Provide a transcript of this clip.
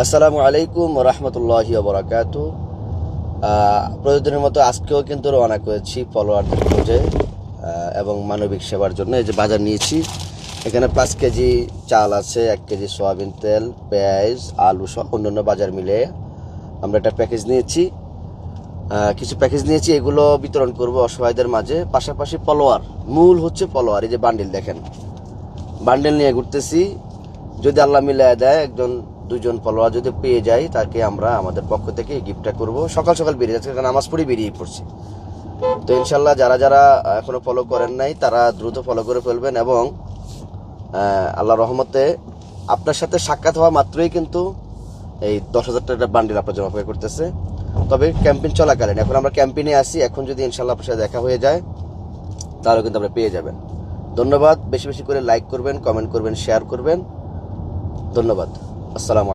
আসসালামু আলাইকুম রহমতুল্লাহি ওবরাকাতু। প্রতিদিনের মতো আজকেও কিন্তু রওনা করেছি ফলোয়ারদের খোঁজে এবং মানবিক সেবার জন্য। এই যে বাজার নিয়েছি, এখানে 5 কেজি চাল আছে, 1 কেজি সয়াবিন তেল, পেঁয়াজ, আলু সহ অন্যান্য বাজার মিলে আমরা একটা প্যাকেজ নিয়েছি। কিছু প্যাকেজ নিয়েছি, এগুলো বিতরণ করব অসহায়দের মাঝে। পাশাপাশি ফলোয়ার, মূল হচ্ছে ফলোয়ার। এই যে বান্ডিল দেখেন, বান্ডেল নিয়ে ঘুরতেছি। যদি আল্লাহ মিলায় দেয়, একজন দুজন ফলোয়ার যদি পেয়ে যাই, তাকে আমরা আমাদের পক্ষ থেকে এই গিফটটা করব। সকাল সকাল বেরিয়ে যাচ্ছে, কারণ নামাজ পড়ে বেরিয়ে পড়ছি। তো ইনশাল্লাহ যারা যারা এখনো ফলো করেন নাই, তারা দ্রুত ফলো করে ফেলবেন। এবং আল্লাহ রহমতে আপনার সাথে সাক্ষাৎ হওয়া মাত্রই কিন্তু এই 10,000 টাকার বান্ডিল আপনার জন্য অপেক্ষা করতেছে। তবে ক্যাম্পেইন চলাকালীন, এখন আমরা ক্যাম্পেইনে আসি, এখন যদি ইনশাল্লাহ আপনার সাথে দেখা হয়ে যায়, তাহলেও কিন্তু আপনারা পেয়ে যাবেন। ধন্যবাদ। বেশি বেশি করে লাইক করবেন, কমেন্ট করবেন, শেয়ার করবেন। ধন্যবাদ। আসসালামু